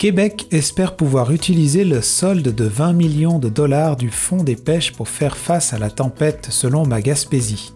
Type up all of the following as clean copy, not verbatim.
Québec espère pouvoir utiliser le solde de 20 millions de dollars du Fonds des pêches pour faire face à la tempête, selon ma Gaspésie.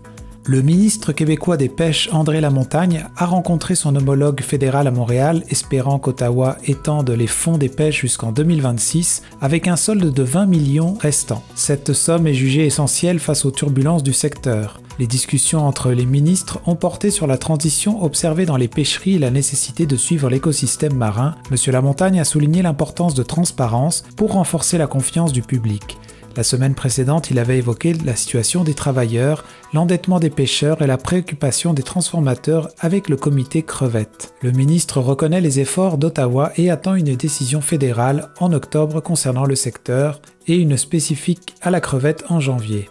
Le ministre québécois des Pêches, André Lamontagne, a rencontré son homologue fédéral à Montréal, espérant qu'Ottawa étende les fonds des pêches jusqu'en 2026, avec un solde de 20 millions restant. Cette somme est jugée essentielle face aux turbulences du secteur. Les discussions entre les ministres ont porté sur la transition observée dans les pêcheries et la nécessité de suivre l'écosystème marin. M. Lamontagne a souligné l'importance de transparence pour renforcer la confiance du public. La semaine précédente, il avait évoqué la situation des travailleurs, l'endettement des pêcheurs et la préoccupation des transformateurs avec le comité crevette. Le ministre reconnaît les efforts d'Ottawa et attend une décision fédérale en octobre concernant le secteur et une spécifique à la crevette en janvier.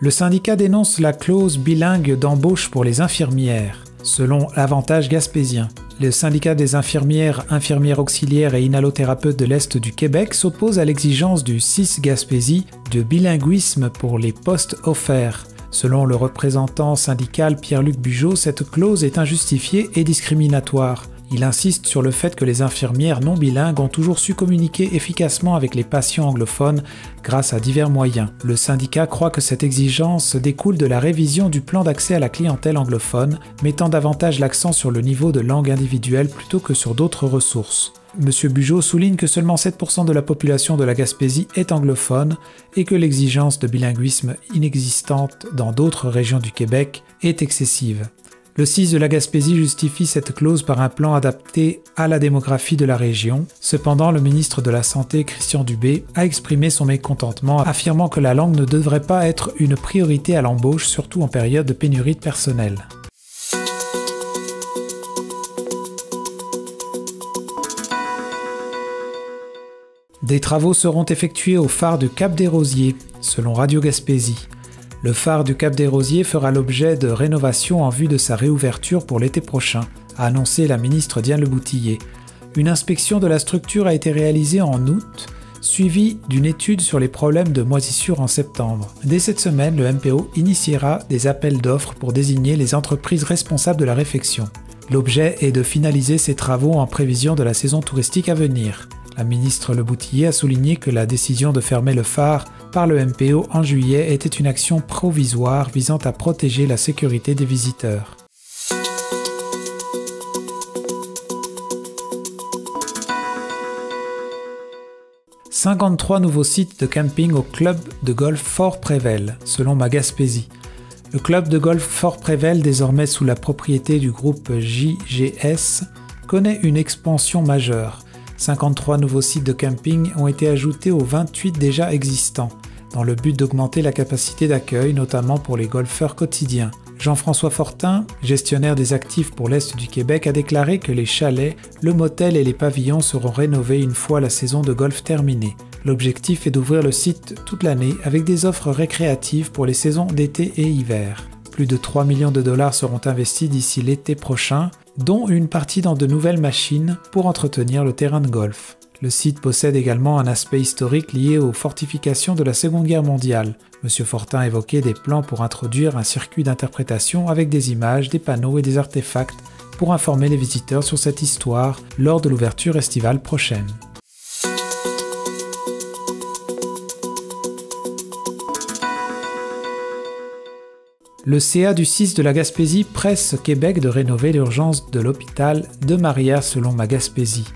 Le syndicat dénonce la clause bilingue d'embauche pour les infirmières, selon l'Avantage gaspésien. Le syndicat des infirmières, infirmières auxiliaires et inhalothérapeutes de l'Est du Québec s'oppose à l'exigence du CIS Gaspésie de bilinguisme pour les postes offerts. Selon le représentant syndical Pierre-Luc Bugeaud, cette clause est injustifiée et discriminatoire. Il insiste sur le fait que les infirmières non bilingues ont toujours su communiquer efficacement avec les patients anglophones grâce à divers moyens. Le syndicat croit que cette exigence découle de la révision du plan d'accès à la clientèle anglophone, mettant davantage l'accent sur le niveau de langue individuelle plutôt que sur d'autres ressources. M. Bugeaud souligne que seulement 7% de la population de la Gaspésie est anglophone et que l'exigence de bilinguisme inexistante dans d'autres régions du Québec est excessive. Le CIS de la Gaspésie justifie cette clause par un plan adapté à la démographie de la région. Cependant, le ministre de la Santé, Christian Dubé, a exprimé son mécontentement, affirmant que la langue ne devrait pas être une priorité à l'embauche, surtout en période de pénurie de personnel. Des travaux seront effectués au phare du Cap-des-Rosiers, selon Radio Gaspésie. Le phare du Cap-des-Rosiers fera l'objet de rénovations en vue de sa réouverture pour l'été prochain, a annoncé la ministre Diane Leboutillier. Une inspection de la structure a été réalisée en août, suivie d'une étude sur les problèmes de moisissure en septembre. Dès cette semaine, le MPO initiera des appels d'offres pour désigner les entreprises responsables de la réfection. L'objet est de finaliser ces travaux en prévision de la saison touristique à venir. La ministre Leboutillier a souligné que la décision de fermer le phare par le MPO en juillet était une action provisoire visant à protéger la sécurité des visiteurs. « 53 nouveaux sites de camping au club de golf Fort Prével, selon ma Gaspésie. Le club de golf Fort Prével, désormais sous la propriété du groupe JGS, connaît une expansion majeure. 53 nouveaux sites de camping ont été ajoutés aux 28 déjà existants, dans le but d'augmenter la capacité d'accueil, notamment pour les golfeurs quotidiens. Jean-François Fortin, gestionnaire des actifs pour l'Est du Québec, a déclaré que les chalets, le motel et les pavillons seront rénovés une fois la saison de golf terminée. L'objectif est d'ouvrir le site toute l'année avec des offres récréatives pour les saisons d'été et hiver. Plus de 3 millions de dollars seront investis d'ici l'été prochain, dont une partie dans de nouvelles machines pour entretenir le terrain de golf. Le site possède également un aspect historique lié aux fortifications de la Seconde Guerre mondiale. M. Fortin évoquait des plans pour introduire un circuit d'interprétation avec des images, des panneaux et des artefacts pour informer les visiteurs sur cette histoire lors de l'ouverture estivale prochaine. Le CA du CIS de la Gaspésie presse Québec de rénover l'urgence de l'hôpital de Maria selon ma Gaspésie.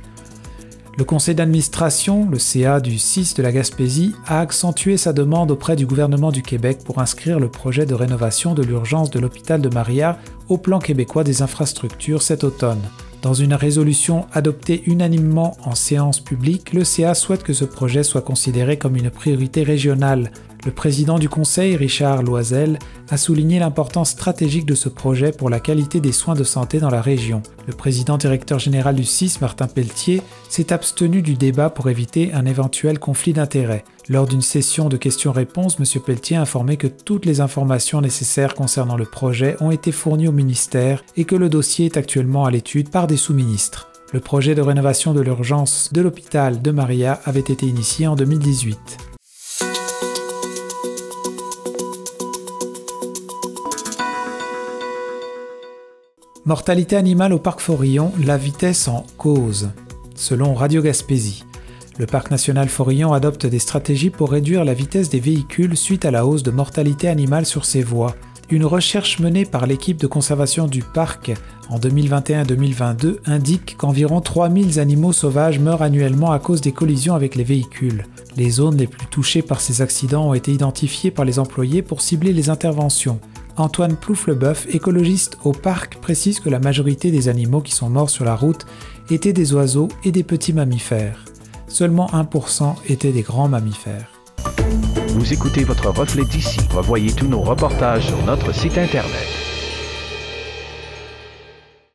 Le conseil d'administration, le CA du CIS de la Gaspésie, a accentué sa demande auprès du gouvernement du Québec pour inscrire le projet de rénovation de l'urgence de l'hôpital de Maria au plan québécois des infrastructures cet automne. Dans une résolution adoptée unanimement en séance publique, le CA souhaite que ce projet soit considéré comme une priorité régionale. Le président du conseil, Richard Loisel, a souligné l'importance stratégique de ce projet pour la qualité des soins de santé dans la région. Le président directeur général du CIS, Martin Pelletier, s'est abstenu du débat pour éviter un éventuel conflit d'intérêts. Lors d'une session de questions-réponses, M. Pelletier a informé que toutes les informations nécessaires concernant le projet ont été fournies au ministère et que le dossier est actuellement à l'étude par des sous-ministres. Le projet de rénovation de l'urgence de l'hôpital de Maria avait été initié en 2018. Mortalité animale au parc Forillon, la vitesse en cause. Selon Radio Gaspésie, le parc national Forillon adopte des stratégies pour réduire la vitesse des véhicules suite à la hausse de mortalité animale sur ses voies. Une recherche menée par l'équipe de conservation du parc en 2021-2022 indique qu'environ 3000 animaux sauvages meurent annuellement à cause des collisions avec les véhicules. Les zones les plus touchées par ces accidents ont été identifiées par les employés pour cibler les interventions. Antoine Plouffe-Leboeuf, écologiste au parc, précise que la majorité des animaux qui sont morts sur la route étaient des oiseaux et des petits mammifères. Seulement 1% étaient des grands mammifères. Vous écoutez votre reflet d'ici. Revoyez tous nos reportages sur notre site internet.